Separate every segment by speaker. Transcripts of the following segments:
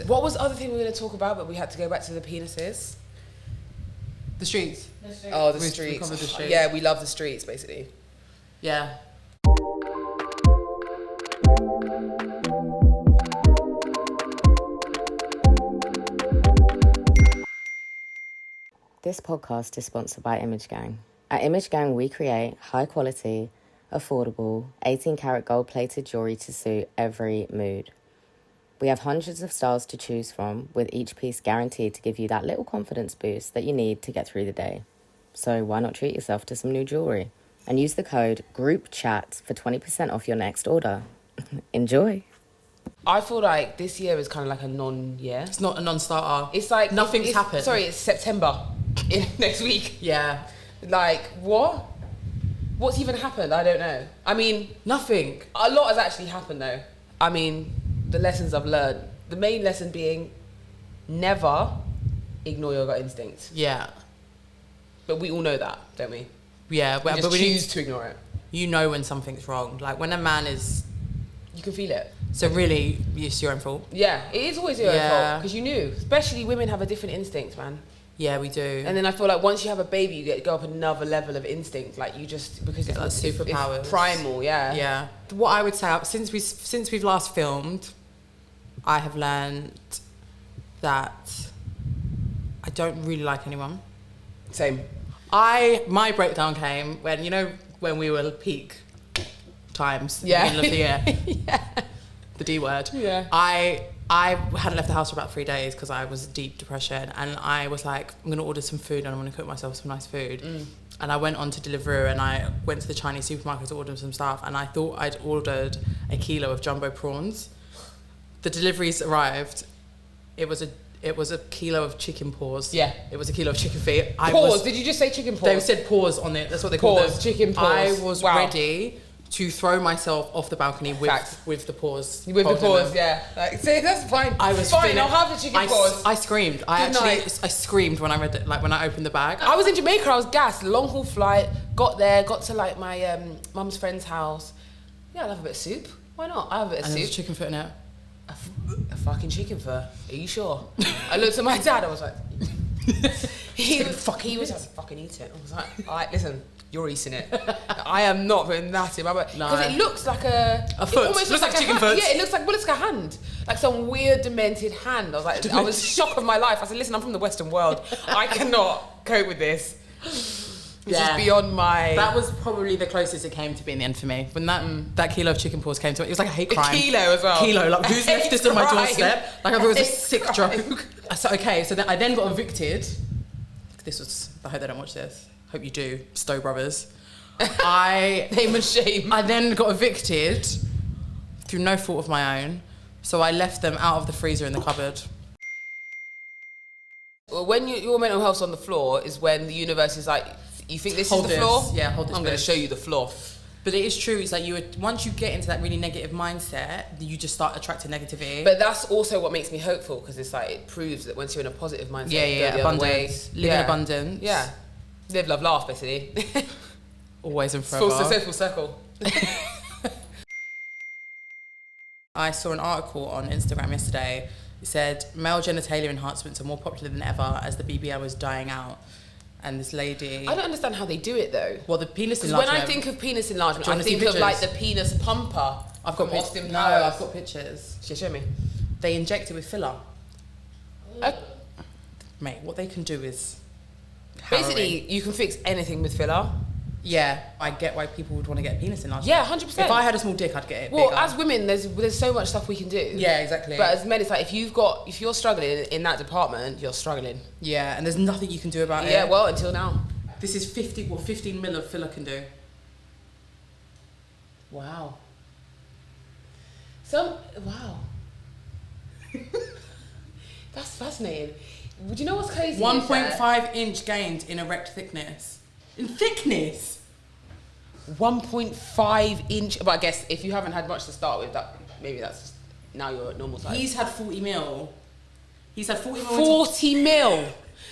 Speaker 1: What was the other thing we were going to talk about, but we had to go back to the penises?
Speaker 2: The streets.
Speaker 1: Oh, the streets.
Speaker 2: We covered the streets.
Speaker 1: Yeah, we love the streets, basically.
Speaker 2: Yeah.
Speaker 3: This podcast is sponsored by Image Gang. At Image Gang, we create high-quality, affordable, 18-karat gold-plated jewelry to suit every mood. We have hundreds of styles to choose from, with each piece guaranteed to give you that little confidence boost that you need to get through the day. So why not treat yourself to some new jewelry? And use the code GROUPCHAT for 20% off your next order. Enjoy!
Speaker 1: I feel like this year is kind of like a non-year.
Speaker 2: It's not a non-starter.
Speaker 1: It's like...
Speaker 2: Nothing's happened.
Speaker 1: Sorry, it's September next week.
Speaker 2: Yeah.
Speaker 1: Like, what? What's even happened? I don't know. I mean...
Speaker 2: Nothing.
Speaker 1: A lot has actually happened, though. I mean, the lessons I've learned. The main lesson being never ignore your gut instinct.
Speaker 2: Yeah.
Speaker 1: But we all know that, don't we?
Speaker 2: Yeah.
Speaker 1: We just choose to ignore it.
Speaker 2: You know when something's wrong. Like, when a man is...
Speaker 1: You can feel it.
Speaker 2: So really, it's your own fault.
Speaker 1: Yeah, it is always your own fault. Because you knew. Especially women have a different instinct, man.
Speaker 2: Yeah, we do.
Speaker 1: And then I feel like once you have a baby, you go up another level of instinct. Like you just, because it's
Speaker 2: like superpowers.
Speaker 1: It's primal, yeah.
Speaker 2: Yeah. What I would say, since we've last filmed, I have learned that I don't really like anyone.
Speaker 1: Same.
Speaker 2: My breakdown came when we were peak times in the middle of the year.
Speaker 1: Yeah.
Speaker 2: The D word.
Speaker 1: Yeah.
Speaker 2: I hadn't left the house for about 3 days because I was in deep depression, and I was like, I'm going to order some food and I'm going to cook myself some nice food. And I went on to Deliveroo and I went to the Chinese supermarket to order some stuff, and I thought I'd ordered a kilo of jumbo prawns. The deliveries arrived. It was a kilo of chicken paws.
Speaker 1: Yeah.
Speaker 2: It was a kilo of chicken feet.
Speaker 1: Did you just say chicken paws?
Speaker 2: They said paws on it. That's what they called them.
Speaker 1: Chicken paws.
Speaker 2: I was ready to throw myself off the balcony with the paws.
Speaker 1: With the paws, yeah. Like, see, that's fine.
Speaker 2: I was
Speaker 1: fine. I'll have the chicken paws.
Speaker 2: I screamed. I screamed when I read it. Like when I opened the bag.
Speaker 1: I was in Jamaica. I was gassed. Long haul flight. Got to like my mum's friend's house. Yeah, I'll have a bit of soup. Why not? I have a bit of soup.
Speaker 2: And there's a chicken foot in it.
Speaker 1: A fucking chicken foot. Are you sure? I looked at my dad. I was like, he was like, fucking eat it. I was like, all right, listen. You're eating it. I am not putting that in my mouth. Because it looks like a foot. It almost looks like chicken foot. Yeah, it looks like a hand. Like some weird demented hand. I was shocked of my life. I said, listen, I'm from the Western world. I cannot cope with this. It's just beyond my...
Speaker 2: That was probably the closest it came to being the end for me. When that kilo of chicken paws came to it, it was like a hate crime.
Speaker 1: A kilo as well.
Speaker 2: Like who's left this on my doorstep? Like I thought it was a sick joke. So I then got evicted. I hope they don't watch this. Hope you do, Stowe Brothers.
Speaker 1: Name and shame.
Speaker 2: I then got evicted through no fault of my own, so I left them out of the freezer in the cupboard.
Speaker 1: Well, when your mental health's on the floor is when the universe is like, you think this is the floor?
Speaker 2: Yeah, hold this.
Speaker 1: I'm going to show you the floor.
Speaker 2: But it is true. It's like once you get into that really negative mindset, you just start attracting negativity.
Speaker 1: But that's also what makes me hopeful, because it's like it proves that once you're in a positive mindset, you go the
Speaker 2: abundance,
Speaker 1: other way.
Speaker 2: Live in abundance.
Speaker 1: Yeah. Live, love, laugh, basically.
Speaker 2: Always and forever.
Speaker 1: Full circle.
Speaker 2: I saw an article on Instagram yesterday. It said, male genitalia enhancements are more popular than ever as the BBL was dying out. And this lady...
Speaker 1: I don't understand how they do it, though.
Speaker 2: Well, the penis enlargement...
Speaker 1: When I think of penis enlargement, I think of like the penis pumper.
Speaker 2: I've got
Speaker 1: Austin Powers.
Speaker 2: No, I've got pictures.
Speaker 1: Show me.
Speaker 2: They inject it with filler. Mate, what they can do is...
Speaker 1: Basically, you can fix anything with filler.
Speaker 2: Yeah, I get why people would want to get a penis enlargement.
Speaker 1: Yeah, 100%.
Speaker 2: If I had a small dick, I'd get it
Speaker 1: bigger.
Speaker 2: Well,
Speaker 1: as women, there's so much stuff we can do.
Speaker 2: Yeah, exactly.
Speaker 1: But as men, it's like if you're struggling in that department, you're struggling.
Speaker 2: Yeah, and there's nothing you can do about it.
Speaker 1: Yeah, well, until now.
Speaker 2: This is 15 mil of filler can do.
Speaker 1: Wow. Wow. That's fascinating. Do you know what's crazy?
Speaker 2: 1.5 inch gained in erect thickness. In thickness?
Speaker 1: 1.5 inch. But I guess if you haven't had much to start with, maybe that's now you're at normal size.
Speaker 2: He's had 40 mil.
Speaker 1: 40 mil.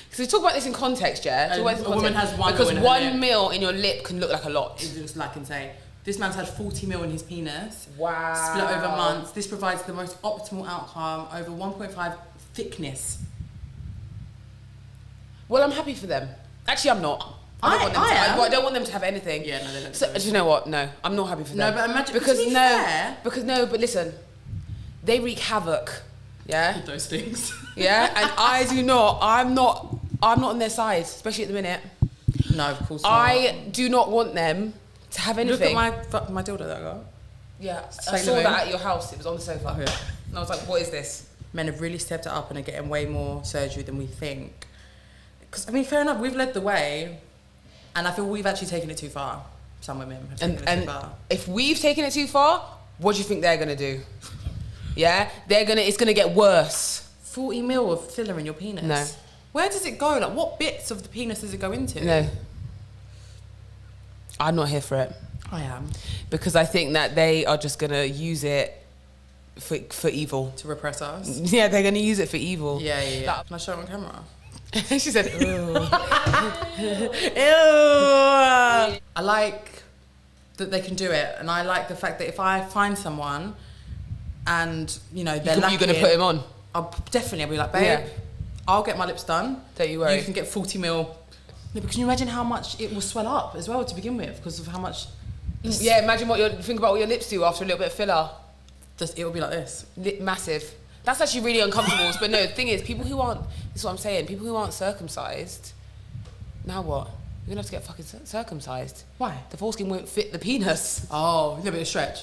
Speaker 1: Because we talk about this in context, yeah?
Speaker 2: A woman has 1
Speaker 1: because
Speaker 2: mil in her
Speaker 1: 1
Speaker 2: lip.
Speaker 1: mil in your lip can look like a lot.
Speaker 2: It's just like insane. This man's had 40 mil in his penis.
Speaker 1: Wow.
Speaker 2: Split over months. This provides the most optimal outcome over 1.5 thickness.
Speaker 1: Well, I'm happy for them. Actually, I'm not. I don't want them to have anything.
Speaker 2: Yeah, no, they don't.
Speaker 1: So, do you know what? No, I'm not happy for them.
Speaker 2: No, but imagine,
Speaker 1: because
Speaker 2: to be
Speaker 1: no,
Speaker 2: fair,
Speaker 1: but listen, they wreak havoc. Yeah.
Speaker 2: with those things.
Speaker 1: Yeah, and I do not. I'm not on their side, especially at the minute.
Speaker 2: No, of course not.
Speaker 1: I do not want them to have anything.
Speaker 2: Look at my dildo that I got.
Speaker 1: Yeah, I saw that at your house. It was on the sofa.
Speaker 2: Okay.
Speaker 1: And I was like, what is this?
Speaker 2: Men have really stepped it up and are getting way more surgery than we think. Because, I mean, fair enough, we've led the way, and I feel we've actually taken it too far. Some women have taken it too far.
Speaker 1: If we've taken it too far, what do you think they're going to do? Yeah? It's going to get worse.
Speaker 2: 40 mil of filler in your penis?
Speaker 1: No.
Speaker 2: Where does it go? Like, what bits of the penis does it go into?
Speaker 1: No. I'm not here for it.
Speaker 2: I am.
Speaker 1: Because I think that they are just going to use it for evil.
Speaker 2: To repress us?
Speaker 1: Yeah, they're going to use it for evil.
Speaker 2: Yeah. Can I show it on camera?
Speaker 1: She said, ew.
Speaker 2: Ew. I like that they can do it, and I like the fact that if I find someone and, you know, they're lacking...
Speaker 1: You're going to put him on?
Speaker 2: I'll be like, babe,
Speaker 1: Yeah.
Speaker 2: I'll get my lips done.
Speaker 1: Don't you worry.
Speaker 2: You can get 40 mil. No, but can you imagine how much it will swell up as well to begin with, because of how much...
Speaker 1: Yeah, imagine think about what your lips do after a little bit of filler.
Speaker 2: It will be like this.
Speaker 1: Massive. That's actually really uncomfortable. But no, the thing is, people who aren't... This is what I'm saying. People who aren't circumcised, now what? You're going to have to get fucking circumcised.
Speaker 2: Why?
Speaker 1: The foreskin won't fit the penis.
Speaker 2: Oh, a little bit of stretch.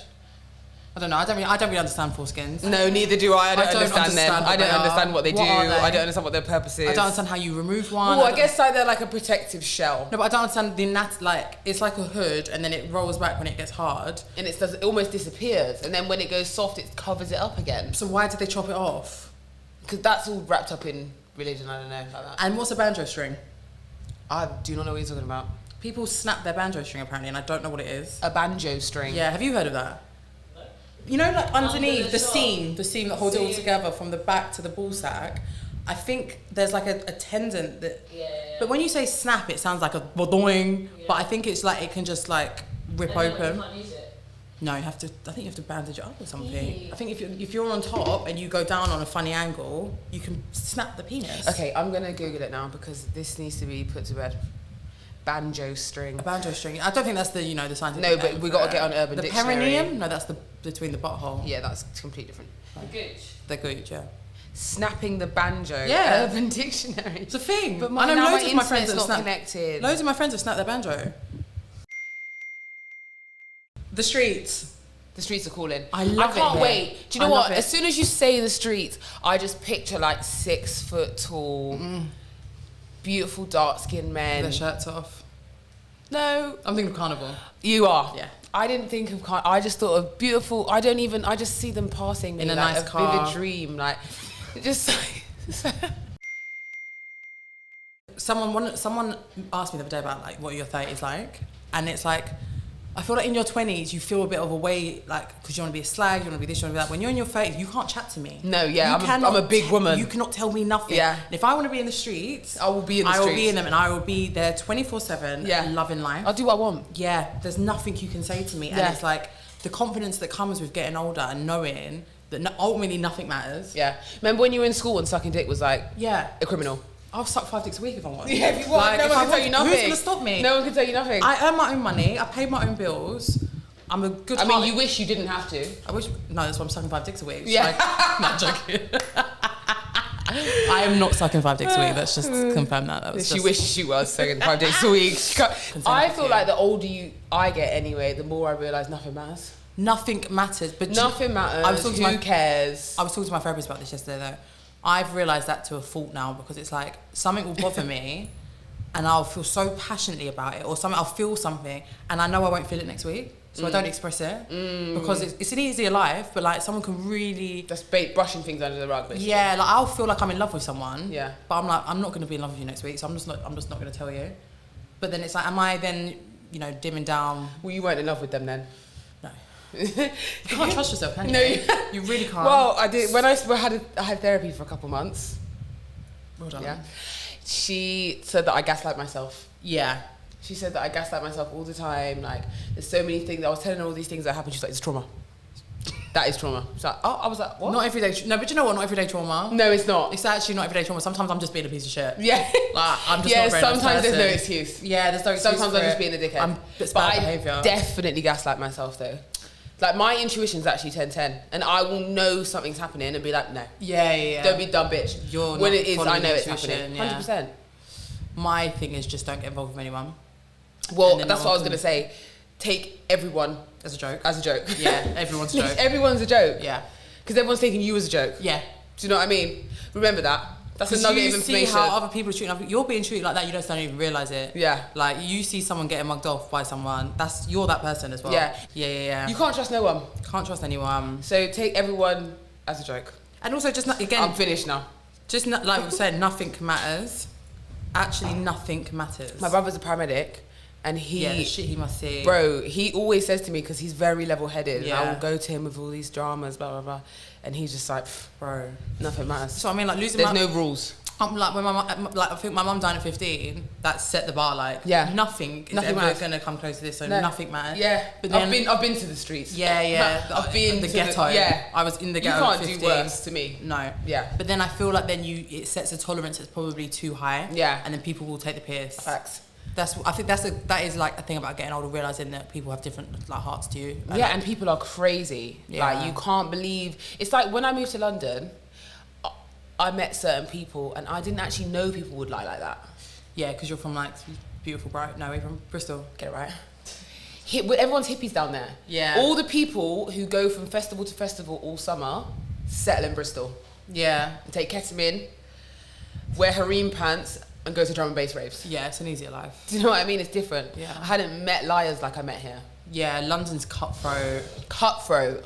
Speaker 2: I don't know. I don't really understand foreskins.
Speaker 1: No, neither do I. I don't understand them. I don't understand what they do. I don't understand what their purpose is.
Speaker 2: I don't understand how you remove one.
Speaker 1: Well, I guess like they're like a protective shell.
Speaker 2: No, but I don't understand it's like a hood, and then it rolls back when it gets hard.
Speaker 1: And it almost disappears. And then when it goes soft, it covers it up again.
Speaker 2: So why did they chop it off?
Speaker 1: Because that's all wrapped up in religion, I don't know, like that.
Speaker 2: And what's a banjo string?
Speaker 1: I do not know what you're talking about.
Speaker 2: People snap their banjo string apparently, and I don't know what it is.
Speaker 1: A banjo string.
Speaker 2: Yeah, have you heard of that? You know, like underneath the seam that holds it all together from the back to the ball sack, I think there's like a tendon that... Yeah. But when you say snap, it sounds like a boing, but I think it's like it can just like rip open. You can't use it. No, I think you have to bandage it up or something. Yeah. I think if you're on top and you go down on a funny angle, you can snap the penis.
Speaker 1: Okay, I'm going to Google it now because this needs to be put to bed. Banjo string.
Speaker 2: A banjo string. I don't think that's the scientific
Speaker 1: No, but we got to get on Urban
Speaker 2: the
Speaker 1: Dictionary.
Speaker 2: The perineum? No, that's between the butthole.
Speaker 1: Yeah, that's completely different.
Speaker 2: The gooch, yeah.
Speaker 1: Snapping the banjo.
Speaker 2: Yeah.
Speaker 1: Urban Dictionary.
Speaker 2: It's a thing.
Speaker 1: But
Speaker 2: I know loads of my friends
Speaker 1: not connected.
Speaker 2: Loads of my friends have snapped their banjo. The streets.
Speaker 1: The streets are calling.
Speaker 2: I can't
Speaker 1: wait. Do you know what? As soon as you say the streets, I just picture like 6 foot tall, beautiful dark skinned men.
Speaker 2: Their shirts off.
Speaker 1: No.
Speaker 2: I'm thinking of Carnival.
Speaker 1: You are?
Speaker 2: Yeah.
Speaker 1: I didn't think of I just thought of beautiful. I just see them passing me
Speaker 2: in a
Speaker 1: like
Speaker 2: nice
Speaker 1: a
Speaker 2: car.
Speaker 1: vivid dream. Like, just.
Speaker 2: Someone asked me the other day about like what your 30s like, and it's like, I feel like in your 20s you feel a bit of a way, like, because you want to be a slag, you want to be this, you want to be that. When you're in your 30s, you can't chat to me.
Speaker 1: No, yeah, I'm a big woman.
Speaker 2: You cannot tell me nothing.
Speaker 1: Yeah.
Speaker 2: And if I want to be in the streets,
Speaker 1: I will be in the streets.
Speaker 2: I will be in them, and I will be there 24/7.
Speaker 1: Yeah.
Speaker 2: Loving life.
Speaker 1: I'll do what I want.
Speaker 2: Yeah. There's nothing you can say to me, and it's like the confidence that comes with getting older and knowing that ultimately nothing matters.
Speaker 1: Yeah. Remember when you were in school and sucking dick was like a criminal?
Speaker 2: I'll suck 5 dicks a week if I want.
Speaker 1: Yeah, if you want.
Speaker 2: Like,
Speaker 1: no one can tell you nothing.
Speaker 2: Who's going to stop me?
Speaker 1: No one can tell you nothing.
Speaker 2: I earn my own money. I pay my own bills. I'm a good.
Speaker 1: I mean, you wish you didn't have to.
Speaker 2: I wish. No, that's why I'm sucking 5 dicks a week.
Speaker 1: Yeah.
Speaker 2: Like, not joking. I am not sucking 5 dicks a week. Let's just confirm that. That was
Speaker 1: she wishes she was sucking 5 dicks a week. I feel like the older I get anyway, the more I realise nothing matters.
Speaker 2: Nothing matters. But
Speaker 1: nothing matters. Who cares?
Speaker 2: I was talking to my therapist about this yesterday though. I've realised that to a fault now, because it's like something will bother me and I'll feel so passionately about it, or I'll feel something and I know I won't feel it next week, so I don't express it because it's an easier life, but like someone can really
Speaker 1: just brushing things under the rug basically.
Speaker 2: Yeah, like I'll feel like I'm in love with someone,
Speaker 1: but
Speaker 2: I'm like, I'm not going to be in love with you next week, so I'm just not going to tell you. But then it's like, am I then dimming down?
Speaker 1: Well, you weren't in love with them then.
Speaker 2: No. You can't trust yourself, can you?
Speaker 1: No,
Speaker 2: you really can't.
Speaker 1: Well, I did when I had therapy for a couple months.
Speaker 2: Well done.
Speaker 1: Yeah. She said that I gaslight myself.
Speaker 2: Yeah.
Speaker 1: She said that I gaslight myself all the time. Like, there's so many things. I was telling her all these things that happened. She's like, it's trauma. That is trauma. So I was like, what?
Speaker 2: Not everyday. No, but you know what? Not everyday trauma.
Speaker 1: No, it's not.
Speaker 2: It's actually not everyday trauma. Sometimes I'm just being a piece of shit.
Speaker 1: Yeah.
Speaker 2: Like, I'm just
Speaker 1: yeah,
Speaker 2: not a very nice
Speaker 1: sometimes there's no
Speaker 2: person.
Speaker 1: excuse.
Speaker 2: Yeah, there's no excuse.
Speaker 1: Sometimes I'm just being a dickhead.
Speaker 2: It's
Speaker 1: but
Speaker 2: bad
Speaker 1: I
Speaker 2: behaviour.
Speaker 1: definitely gaslight myself though. Like, my intuition's actually 10-10. And I will know something's happening and be like, no.
Speaker 2: Yeah.
Speaker 1: Don't be dumb, bitch.
Speaker 2: You're
Speaker 1: when
Speaker 2: not
Speaker 1: it is, I
Speaker 2: following
Speaker 1: know it's
Speaker 2: intuition,
Speaker 1: happening.
Speaker 2: yeah.
Speaker 1: 100%.
Speaker 2: My thing is just don't get involved with anyone.
Speaker 1: Well, that's what I was going to say. Take everyone
Speaker 2: as a joke.
Speaker 1: As a joke.
Speaker 2: Yeah, everyone's a joke.
Speaker 1: Everyone's a joke.
Speaker 2: Yeah.
Speaker 1: Because everyone's taking you as a joke.
Speaker 2: Yeah.
Speaker 1: Do you know what I mean? Remember that. That's a nugget of information.
Speaker 2: You see how other people are treating you're being treated like that, you just don't even realise it.
Speaker 1: Yeah.
Speaker 2: Like, you see someone getting mugged off by someone, you're that person as well. Yeah.
Speaker 1: You can't trust no one.
Speaker 2: Can't trust anyone.
Speaker 1: So take everyone as a joke.
Speaker 2: And also just, again...
Speaker 1: I'm finished now.
Speaker 2: Just, like we said, nothing matters. Actually, nothing matters.
Speaker 1: My brother's a paramedic. And
Speaker 2: the shit he must see.
Speaker 1: Bro, he always says to me, because he's very level-headed,
Speaker 2: yeah.
Speaker 1: and I will go to him with all these dramas, blah, blah, blah. And he's just like, bro, nothing matters.
Speaker 2: So I mean, like,
Speaker 1: There's no rules.
Speaker 2: I'm like, when my mum, like, I think my mum died at 15, that set the bar, like, nothing is ever going to come close to this, so nothing matters.
Speaker 1: Yeah, but then, I've been to the streets.
Speaker 2: Yeah.
Speaker 1: I've been
Speaker 2: the
Speaker 1: to
Speaker 2: ghetto.
Speaker 1: Yeah.
Speaker 2: I was in the ghetto
Speaker 1: You
Speaker 2: at
Speaker 1: can't
Speaker 2: 15.
Speaker 1: do worse to me.
Speaker 2: No.
Speaker 1: Yeah.
Speaker 2: But then I feel like then it sets a tolerance that's probably too high.
Speaker 1: Yeah.
Speaker 2: And then people will take the piss.
Speaker 1: Facts.
Speaker 2: I think that is like a thing about getting older, realising that people have different like hearts to you.
Speaker 1: Yeah, and people are crazy. Yeah. Like, you can't believe... It's like when I moved to London, I met certain people and I didn't actually know people would lie like that.
Speaker 2: Yeah, because you're from like beautiful you're from Bristol.
Speaker 1: Get it right. Everyone's hippies down there.
Speaker 2: Yeah.
Speaker 1: All the people who go from festival to festival all summer settle in Bristol.
Speaker 2: Yeah.
Speaker 1: And take ketamine, wear harem pants, and go to drum and bass raves.
Speaker 2: Yeah, it's an easier life.
Speaker 1: Do you know what I mean? It's different.
Speaker 2: Yeah.
Speaker 1: I hadn't met liars like I met here.
Speaker 2: Yeah, London's cutthroat.
Speaker 1: Cutthroat.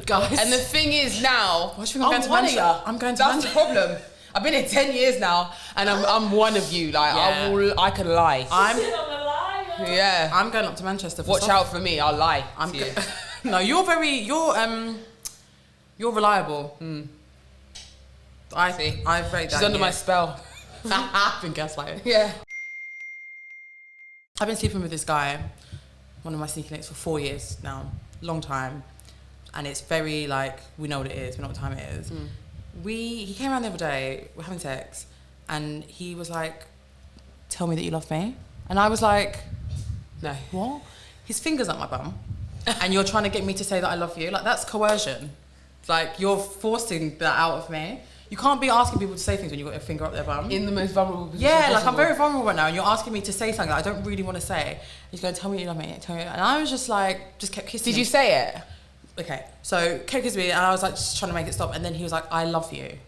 Speaker 2: Guys.
Speaker 1: And the thing is now,
Speaker 2: I'm going to Manchester. I'm going to
Speaker 1: That's the problem. I've been here 10 years now, and I'm one of you. Like, I can lie.
Speaker 2: I'm going up to Manchester for
Speaker 1: Watch out for me, I'll lie to you.
Speaker 2: No, you're reliable. I rate that.
Speaker 1: She's under my spell.
Speaker 2: I've been gaslighted.
Speaker 1: Yeah.
Speaker 2: I've been sleeping with this guy, one of my sneaky links, for 4 years now. Long time. And it's very like, we know what it is, we know what time it is. He came around the other day, we're having sex, and he was like, tell me that you love me. And I was like,
Speaker 1: no.
Speaker 2: What? His finger's up my bum. And you're trying to get me to say that I love you? Like, that's coercion. Like, you're forcing that out of me. You can't be asking people to say things when you've got your finger up their bum.
Speaker 1: In the most vulnerable position
Speaker 2: Yeah,
Speaker 1: possible.
Speaker 2: like, I'm very vulnerable right now, and you're asking me to say something that I don't really want to say. He's going, tell me you love me, tell me. And I was just like, just kept kissing him.
Speaker 1: Did you say it?
Speaker 2: Okay, so kept kissing me, and I was like, just trying to make it stop. And then he was like, I love you.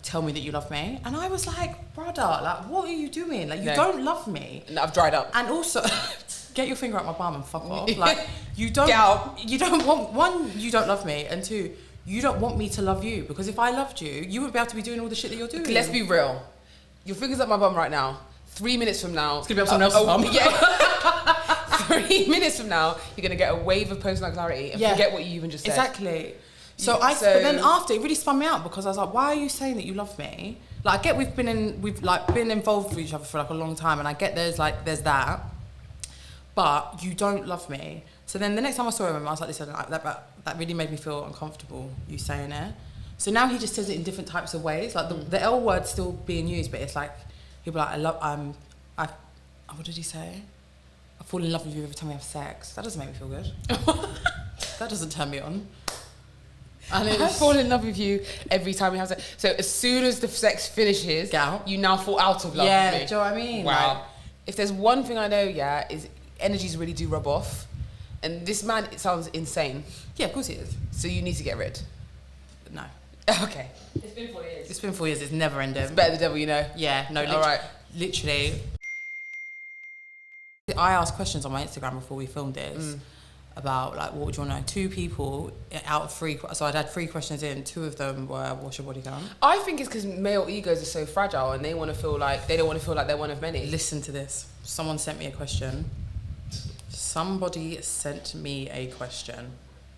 Speaker 2: Tell me that you love me. And I was like, brother, like, what are you doing? Like, you don't love me.
Speaker 1: No, I've dried up.
Speaker 2: And also, get your finger up my bum and fuck off. Like, you don't,
Speaker 1: Get out.
Speaker 2: You don't want, one, you don't love me, and two, you don't want me to love you, because if I loved you, you would be able to be doing all the shit that you're doing.
Speaker 1: Let's be real. Your finger's up my bum right now. 3 minutes from now...
Speaker 2: It's going to be up someone else's bum.
Speaker 1: Yeah. 3 minutes from now, you're going to get a wave of personal clarity and forget what you even just said.
Speaker 2: Exactly. But then after, it really spun me out, because I was like, why are you saying that you love me? Like, I get we've been involved with each other for like a long time, and I get there's that, but you don't love me. So then the next time I saw him, I was like, listen, that really made me feel uncomfortable, you saying it. So now he just says it in different types of ways. Like, the L word's still being used, but it's like, he'll be like, what did he say? I fall in love with you every time we have sex. That doesn't make me feel good. That doesn't turn me on. And
Speaker 1: I fall in love with you every time we have sex. So as soon as the sex finishes, you now fall out of love with me.
Speaker 2: Do you know what I mean?
Speaker 1: Wow.
Speaker 2: Like,
Speaker 1: if there's one thing I know, is energies really do rub off. And this man, it sounds insane.
Speaker 2: Yeah, of course he is.
Speaker 1: So you need to get rid.
Speaker 2: No.
Speaker 1: Okay.
Speaker 2: It's been 4 years. It's been 4 years. It's never ending.
Speaker 1: It's better the devil you know.
Speaker 2: Yeah. No.
Speaker 1: All right.
Speaker 2: Literally. I asked questions on my Instagram before we filmed this about, like, what would you want to know? 2 people out of 3. So I'd had 3 questions in. 2 of them were, what's your body count?
Speaker 1: I think it's because male egos are so fragile and they don't want to feel like they're one of many.
Speaker 2: Listen to this. Someone sent me a question. Somebody sent me a question.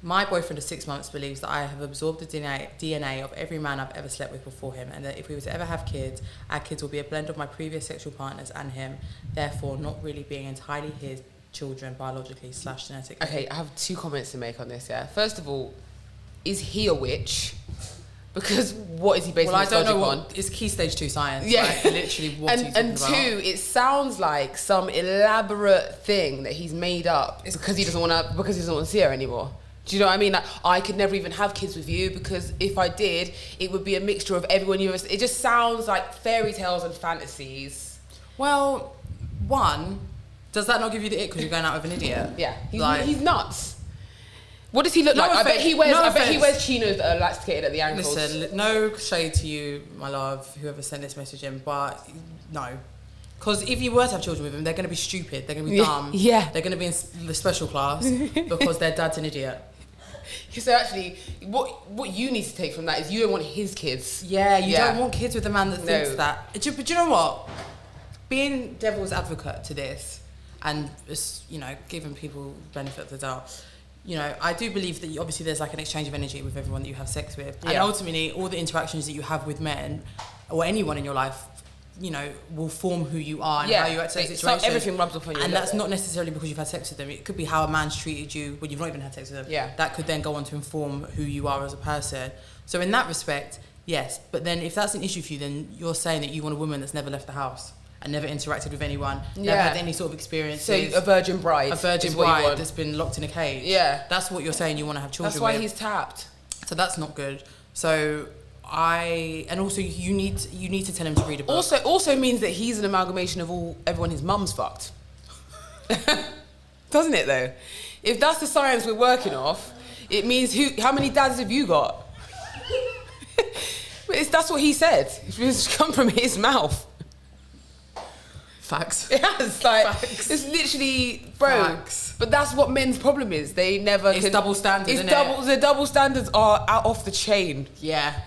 Speaker 2: My boyfriend of 6 months believes that I have absorbed the DNA of every man I've ever slept with before him, and that if we were to ever have kids, our kids will be a blend of my previous sexual partners and him, therefore not really being entirely his children biologically / genetically.
Speaker 1: Okay, I have 2 comments to make on this, yeah. First of all, is he a witch? Because what is he basing his logic on?
Speaker 2: It's key stage 2 science.
Speaker 1: Yeah.
Speaker 2: Like, literally what he's talking about.
Speaker 1: And 2, it sounds like some elaborate thing that he's made up. It's because he doesn't want to see her anymore. Do you know what I mean? Like, I could never even have kids with you because if I did, it would be a mixture of everyone you ever... It just sounds like fairy tales and fantasies.
Speaker 2: Well, one, does that not give you the ick because you're going out with an idiot?
Speaker 1: Yeah, he's nuts. What does he look
Speaker 2: No
Speaker 1: like?
Speaker 2: offense.
Speaker 1: I bet he wears chinos that are lasticated at the ankles.
Speaker 2: Listen, no shade to you, my love, whoever sent this message in, but no. Because if you were to have children with him, they're going to be stupid, they're going to be dumb.
Speaker 1: Yeah.
Speaker 2: They're going to be in the special class because their dad's an idiot.
Speaker 1: So actually, what you need to take from that is you don't want his kids.
Speaker 2: Yeah, you don't want kids with a man that thinks
Speaker 1: No.
Speaker 2: that. But do you know what? Being devil's advocate to this and just, giving people the benefit of the doubt, I do believe that obviously there's like an exchange of energy with everyone that you have sex with. And ultimately, all the interactions that you have with men or anyone in your life, will form who you are and how you act in situations.
Speaker 1: So everything rubs off on you.
Speaker 2: And that's not necessarily because you've had sex with them. It could be how a man's treated you when you've not even had sex with them.
Speaker 1: Yeah.
Speaker 2: That could then go on to inform who you are as a person. So in that respect, yes. But then if that's an issue for you, then you're saying that you want a woman that's never left the house and never interacted with anyone, never had any sort of experience.
Speaker 1: So a virgin bride.
Speaker 2: A virgin bride that's been locked in a cage.
Speaker 1: Yeah.
Speaker 2: That's what you're saying you want to have children with.
Speaker 1: That's why he's tapped.
Speaker 2: So that's not good. So and also you need to tell him to read a book.
Speaker 1: Also means that he's an amalgamation of everyone his mum's fucked. Doesn't it though? If that's the science we're working off, it means how many dads have you got? That's what he said. It's come from his mouth.
Speaker 2: Facts.
Speaker 1: Yes,
Speaker 2: Facts.
Speaker 1: It's literally, bro.
Speaker 2: Facts.
Speaker 1: But that's what men's problem is. They never.
Speaker 2: It's double standards. Isn't it?
Speaker 1: The double standards are out off the chain.
Speaker 2: Yeah.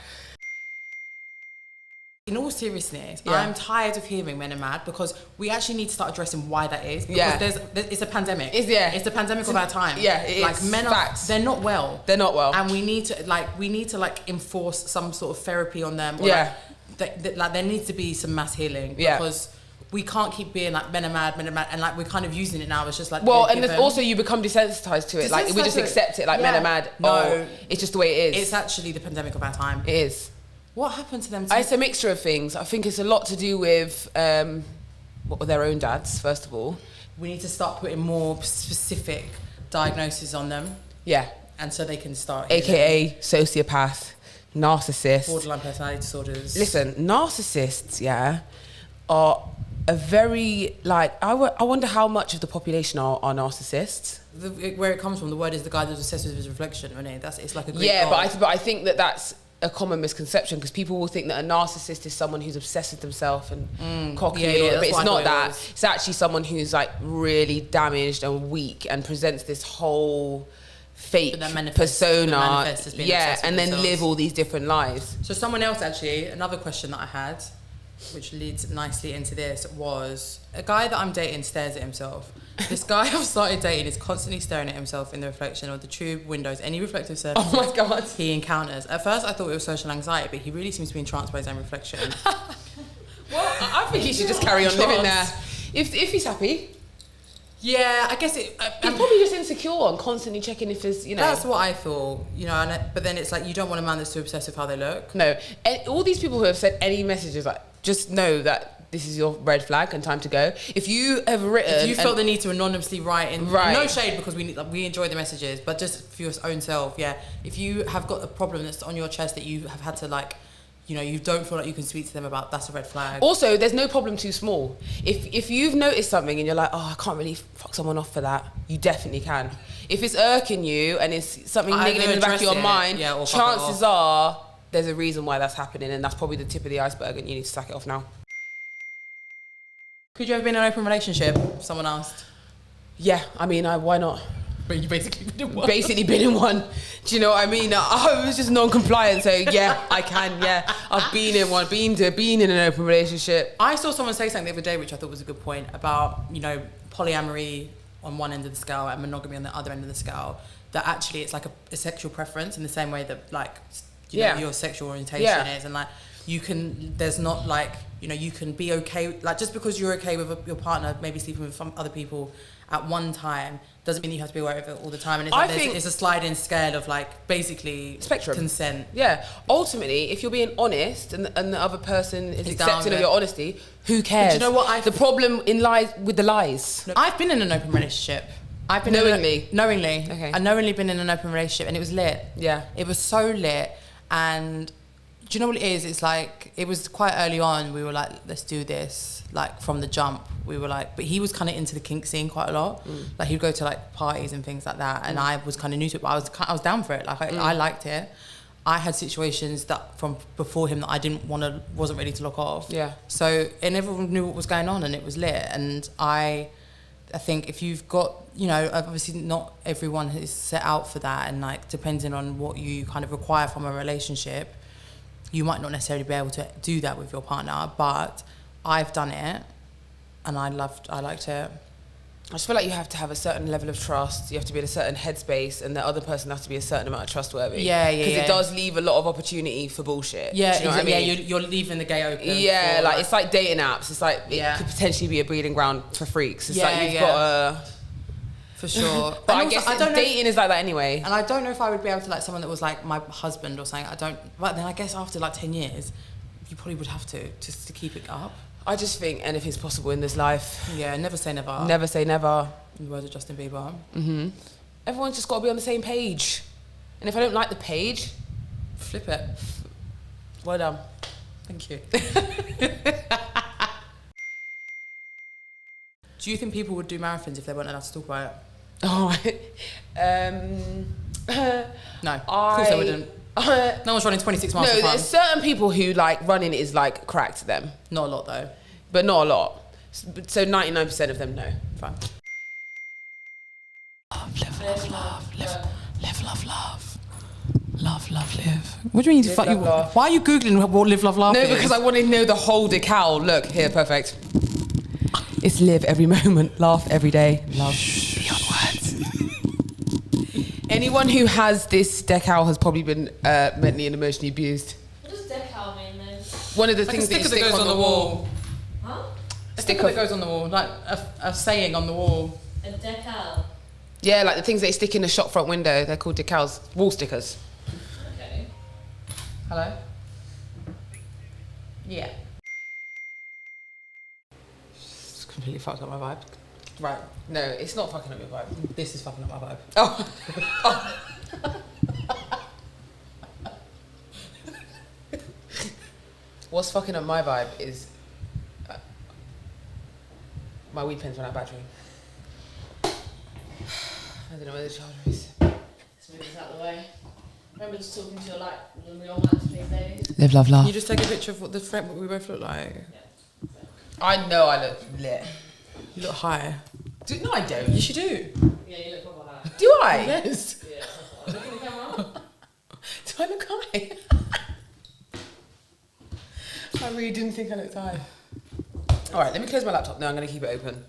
Speaker 2: In all seriousness, I'm tired of hearing men are mad because we actually need to start addressing why that is. Because it's a pandemic.
Speaker 1: It's
Speaker 2: the pandemic of our time.
Speaker 1: Yeah, it
Speaker 2: like
Speaker 1: is.
Speaker 2: Men
Speaker 1: Facts.
Speaker 2: they're not well.
Speaker 1: They're not well.
Speaker 2: And we need to enforce some sort of therapy on them. Or there needs to be some mass healing because we can't keep being like men are mad, and like we're kind of using it now. It's just like
Speaker 1: and also you become desensitized to it. Like we just accept it. Like men are mad. No, it's just the way it is.
Speaker 2: It's actually the pandemic of our time.
Speaker 1: It is.
Speaker 2: What happened to them?
Speaker 1: It's a mixture of things. I think it's a lot to do with their own dads. First of all,
Speaker 2: we need to start putting more specific diagnoses on them.
Speaker 1: Yeah,
Speaker 2: and so they can start.
Speaker 1: AKA sociopath, narcissist,
Speaker 2: borderline personality disorders.
Speaker 1: Listen, narcissists, are a very I wonder how much of the population are narcissists.
Speaker 2: Where it comes from, the word is the guy that's obsessed with his reflection. Isn't it? It's like a Greek god.
Speaker 1: but I think that's a common misconception because people will think that a narcissist is someone who's obsessed with themselves and cocky and all that, but it's not that. It's actually someone who's like really damaged and weak and presents this whole fake persona, and then live all these different lives.
Speaker 2: So someone else actually, another question that I had, which leads nicely into this, was a guy that I'm dating stares at himself. This guy I've started dating is constantly staring at himself in the reflection of the tube windows, any reflective surface.
Speaker 1: Oh my God.
Speaker 2: He encounters. At first I thought it was social anxiety, but he really seems to be entranced by his own reflection.
Speaker 1: Well, I think he should just carry on living there. If he's happy.
Speaker 2: Yeah, I guess he's
Speaker 1: probably just insecure and constantly checking if there's,
Speaker 2: That's what I thought, but then it's like you don't want a man that's too obsessed with how they look.
Speaker 1: No, and all these people who have sent any messages, like, just know that this is your red flag and time to go. If you have written...
Speaker 2: If you felt the need to anonymously write in... Right. No shade, because we enjoy the messages, but just for your own self, If you have got a problem that's on your chest that you have had to, you don't feel like you can speak to them about, that's a red flag.
Speaker 1: Also, there's no problem too small. If you've noticed something and you're like, I can't really fuck someone off for that, you definitely can. If it's irking you and it's something negative in the back of your mind, chances are there's a reason why that's happening, and that's probably the tip of the iceberg and you need to sack it off now.
Speaker 2: Could you have been in an open relationship? Someone asked.
Speaker 1: Yeah, I mean, why not?
Speaker 2: But you basically been in one.
Speaker 1: Basically been in one. Do you know what I mean? I was just non-compliant, so yeah, I can, yeah. I've been in one, been in an open relationship.
Speaker 2: I saw someone say something the other day, which I thought was a good point, about, polyamory on one end of the scale and monogamy on the other end of the scale. that actually it's like a sexual preference in the same way that like you know your sexual orientation is, and like there's not like, you know, you can be okay, like just because you're okay with your partner maybe sleeping with some other people at one time doesn't mean you have to be aware of it all the time. And it's like it's a sliding scale of like basically
Speaker 1: spectrum
Speaker 2: consent.
Speaker 1: Yeah, ultimately if you're being honest and the other person is accepting of your honesty, who cares?
Speaker 2: But do you know what
Speaker 1: the problem lies with the lies.
Speaker 2: I've been in an open relationship. I've been
Speaker 1: knowingly.
Speaker 2: Okay. I've knowingly been in an open relationship, and it was lit.
Speaker 1: Yeah,
Speaker 2: it was so lit. And do you know what it is? It's like, it was quite early on. We were like, let's do this. Like from the jump, we were like, but he was kind of into the kink scene quite a lot. Like he'd go to like parties and things like that, and I was kind of new to it, but I was down for it. Like I liked it. I had situations that from before him that I wasn't ready to lock off.
Speaker 1: Yeah.
Speaker 2: So, and everyone knew what was going on, and it was lit. And I think if you've got, you know, obviously not everyone is set out for that, and like depending on what you kind of require from a relationship, you might not necessarily be able to do that with your partner, but I've done it and I liked it.
Speaker 1: I just feel like you have to have a certain level of trust. You have to be in a certain headspace, and the other person has to be a certain amount of trustworthy.
Speaker 2: Yeah.
Speaker 1: Because it does leave a lot of opportunity for bullshit.
Speaker 2: Yeah,
Speaker 1: do you know what I mean?
Speaker 2: Yeah, you're leaving the gate open.
Speaker 1: Yeah, like it's like dating apps. It's like it could potentially be a breeding ground for freaks. It's like you've got to...
Speaker 2: For sure.
Speaker 1: But I guess dating is like that anyway.
Speaker 2: And I don't know if I would be able to like someone that was like my husband or something. But then I guess after like 10 years, you probably would have to, just to keep it up.
Speaker 1: I just think anything's possible in this life.
Speaker 2: Yeah, never say never.
Speaker 1: Never say never.
Speaker 2: In the words of Justin Bieber.
Speaker 1: Mm-hmm. Everyone's just got to be on the same page. And if I don't like the page...
Speaker 2: Flip it.
Speaker 1: Well done.
Speaker 2: Thank you. Do you think people would do marathons if they weren't allowed to talk about it?
Speaker 1: Oh,
Speaker 2: no, of course they wouldn't. No one's running 26 miles for fun.
Speaker 1: No, there's certain people who like running is like crack to them.
Speaker 2: Not a lot though.
Speaker 1: But not a lot. So 99% of them, no.
Speaker 2: Fine. Live, live. What do you mean you fuck you? Why are you Googling what live, love, laugh
Speaker 1: No,
Speaker 2: is?
Speaker 1: because I want to know the whole decal. Look, here, perfect. It's live every moment, laugh every day, love beyond words. Anyone who has this decal has probably been mentally and emotionally abused.
Speaker 4: What does decal mean then?
Speaker 1: One of the
Speaker 2: like
Speaker 1: things
Speaker 2: a sticker
Speaker 1: that you stick
Speaker 2: goes
Speaker 1: on the wall.
Speaker 4: Huh?
Speaker 2: A sticker that goes on the wall, like a saying on the wall.
Speaker 4: A decal.
Speaker 1: Yeah, like the things they stick in the shop front window. They're called decals, wall stickers.
Speaker 4: Okay.
Speaker 2: Hello? Yeah. It's completely fucked up my vibe.
Speaker 1: Right. No, it's not fucking up your vibe.
Speaker 2: This is fucking up my vibe.
Speaker 1: Oh. What's fucking up my vibe is my weed pen's run out of battery. I don't know where the charger is.
Speaker 4: Let's move this out of the way. Remember just talking to your light when we all match, please, ladies.
Speaker 1: Live, love, laugh.
Speaker 2: Can you just take a picture of what we both look like?
Speaker 4: Yeah.
Speaker 1: I know I look lit.
Speaker 2: You look high.
Speaker 1: No, I don't.
Speaker 2: Yes, you do.
Speaker 4: Yeah, you look proper high.
Speaker 1: Do I?
Speaker 2: Yes.
Speaker 4: Yeah, look in the camera.
Speaker 1: Do I look high? I really didn't think I looked high. All right, let me close my laptop. No, I'm going to keep it open.